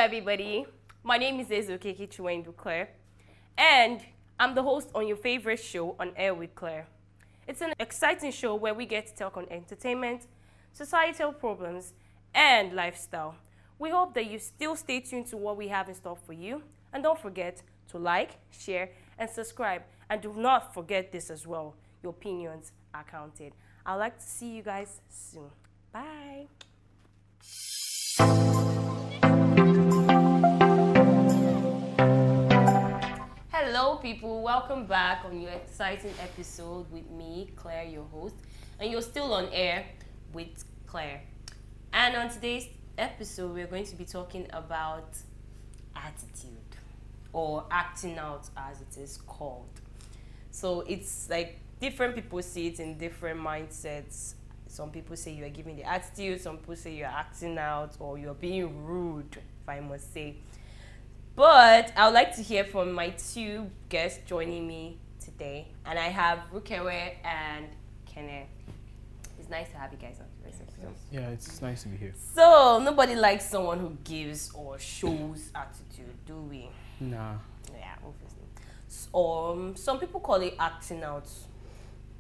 everybody. My name is Ezokeke Chiwendu Claire, and I'm the host on your favorite show, On Air with Claire. It's an exciting show where we get to talk on entertainment, societal problems, and lifestyle. We hope that you still stay tuned to what we have in store for you, and don't forget to like, share, and subscribe. And do not forget this as well, your opinions are counted. I'd like to see you guys soon. Bye. Hello, people. Welcome back on your exciting episode with me, Claire, your host. And you're still on air with Claire. And on today's episode, we're going to be talking about attitude, or acting out as it is called. So it's like different people see it in different mindsets. Some people say you are giving the attitude, some people say you're acting out, or you're being rude, if I must say. But I would like to hear from my two guests joining me today. And I have Rukewe and Kenneth. It's nice to have you guys on. Yeah, it's nice to be here. So, nobody likes someone who gives or shows attitude, do we? Nah. Yeah, obviously. Some people call it acting out.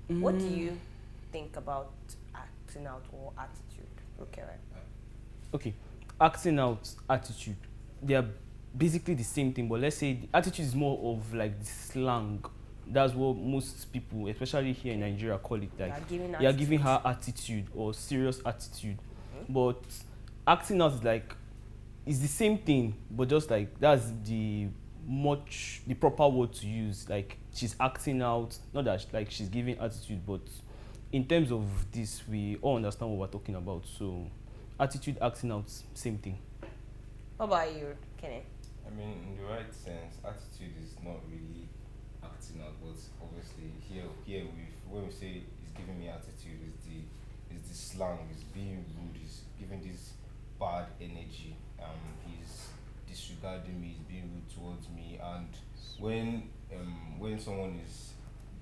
What do you think about acting out or attitude? Okay, acting out, attitude. They are basically the same thing, but let's say the attitude is more of like the slang. That's what most people, especially here in Nigeria, call it. Like you are giving her attitude or serious attitude. But acting out is like it's the same thing, but just like that's the proper word to use. Like she's acting out, not that like she's giving attitude, but in terms of this, we all understand what we're talking about. So attitude, acting out, same thing. What about you, Kenny? I mean, in the right sense, attitude is not really acting out, but obviously here when we say he's giving me attitude, is the slang, is being rude, is giving this bad energy. He's disregarding me, he's being rude towards me, and when someone is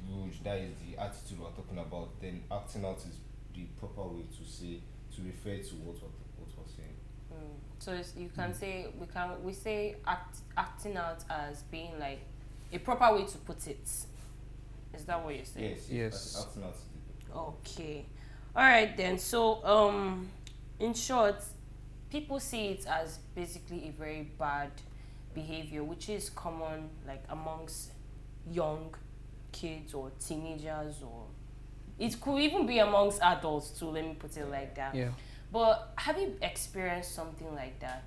rude, that is the attitude we're talking about. Then acting out is the proper way to refer to what we're saying. So you can say we say acting out as being like a proper way to put it. Is that what you're saying? Yes. Acting out is the proper way. Okay. All right then. So in short, people see it as basically a very bad behavior, which is common like amongst young kids or teenagers, or it could even be amongst adults too. Let me put it like that. Yeah. But have you experienced something like that?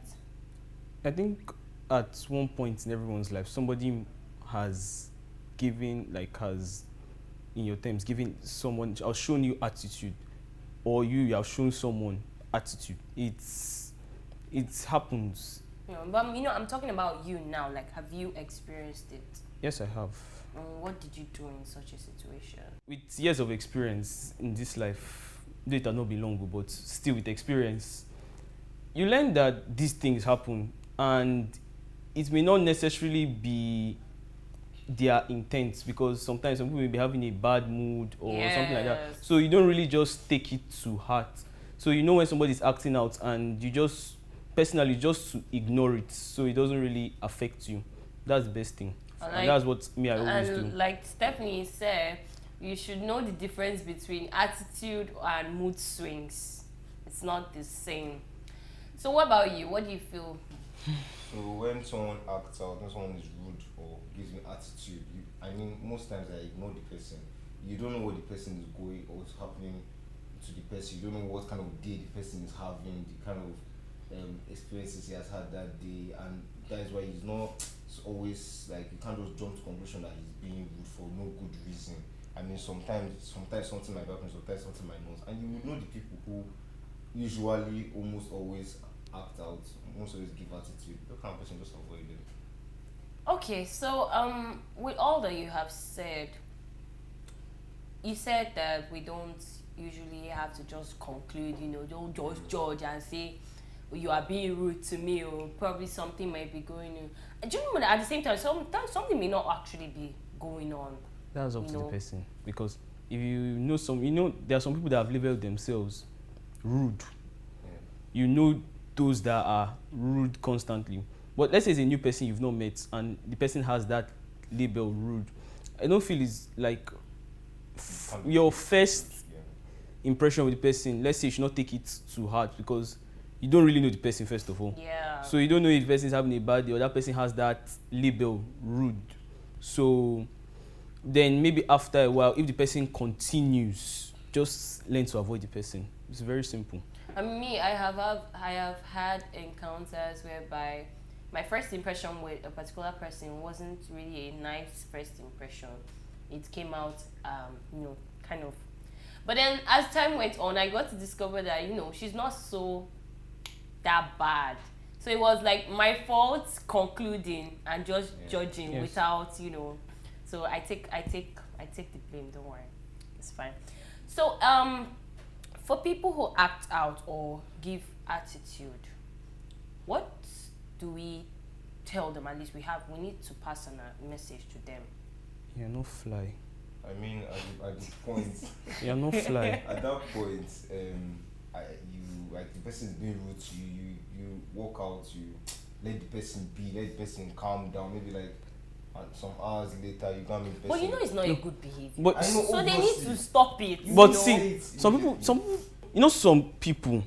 I think at one point in everyone's life, somebody has in your terms, given someone or shown you attitude, or you have shown someone attitude. It happens. But I'm talking about you now. Like, have you experienced it? Yes, I have. What did you do in such a situation? With years of experience in this life, though it has not been long, but still with experience, you learn that these things happen, and it may not necessarily be their intent, because sometimes some people may be having a bad mood or something like that. So you don't really just take it to heart. So you know when somebody's acting out, and you just personally just ignore it, so it doesn't really affect you. That's the best thing. And that's what I always do. And like Stephanie said, you should know the difference between attitude and mood swings. It's not the same. So what about you? What do you feel? So when someone acts out, when someone is rude or gives me attitude, most times I ignore the person. You don't know what the person is going or what's happening to the person. You don't know what kind of day the person is having, the kind of experiences he has had that day, and that is why he's not always like, you can't just jump to conclusion that he's being rude for no good reason. I mean, sometimes something might happen, sometimes something might not, and you will know the people who usually almost always act out, almost always give attitude. That kind of person, just avoid them. Okay, so with all that you have said, you said that we don't usually have to just conclude, don't just judge and say, you are being rude to me, or probably something might be going on. Do you know that at the same time, sometimes something may not actually be going on? That's up to the person, because if there are some people that have labeled themselves rude. Yeah. You know those that are rude constantly. But let's say it's a new person you've not met and the person has that label rude. I don't feel it's like your first Yeah. impression with the person. Let's say you should not take it to heart because you don't really know the person first of all. Yeah. So you don't know if the person is having a bad day or that person has that label rude. So then maybe after a while, if the person continues, just learn to avoid the person. It's very simple. I mean, me, I have had encounters whereby my first impression with a particular person wasn't really a nice first impression. It came out, kind of. But then as time went on, I got to discover that she's not so that bad. So it was like my fault concluding and just judging Yes. without So I take the blame. Don't worry, it's fine. So for people who act out or give attitude, what do we tell them? At least we need to pass on a message to them. You're no fly. I mean, at the point, You're no fly. at that point, like the person is being rude to you, you walk out, you let the person be, let the person calm down. Maybe like some hours later, you can't meet the person. But it's not a good behavior. But I know, So they need obviously. to stop it. But you know? see, some people,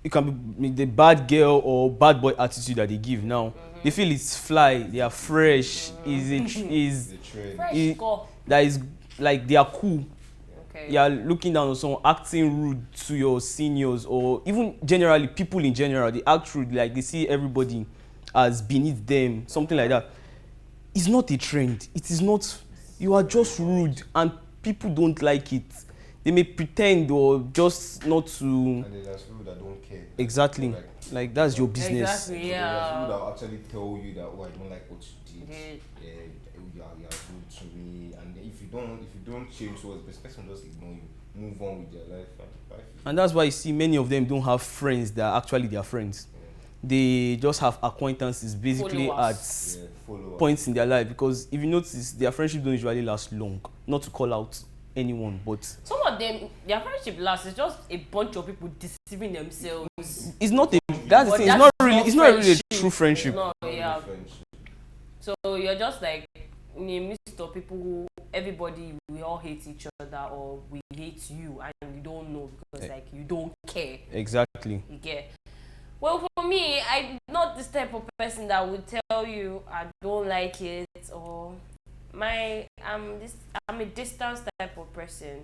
it can be the bad girl or bad boy attitude that they give now. They feel it's fly, they are fresh, is The trend. fresh it- score. that is like they are cool. Okay. You are looking down on someone, acting rude to your seniors, or even generally people in general, they act rude, like they see everybody as beneath them, something like that. It's not a trend. It is not. You are just rude, and people don't like it. They may pretend or just not to. And then there's people that don't care. Exactly. Like that's your business. Exactly. There's Yeah. people that will actually tell you that, oh, I don't like what you did. Did. You are rude to me. And if you don't change towards this person, just ignore you. Move on with your life. And that's why you see many of them don't have friends that are actually their friends. They just have acquaintances basically Followers. Yeah, follow up. points in their life, because if you notice, their friendship don't usually last long. Not to call out anyone, but Some of them, their friendship lasts. It's just a bunch of people deceiving themselves. it's not a. That's the But thing. that's It's not not really. It's not really a friendship. true friendship. No, Not yeah. really friendship. So you're just like in a midst of people who everybody, we all hate each other or we hate you and you don't know because like you don't care. Exactly. You get. Well, for me, I'm not this type of person that would tell you I don't like it or I'm a distance type of person.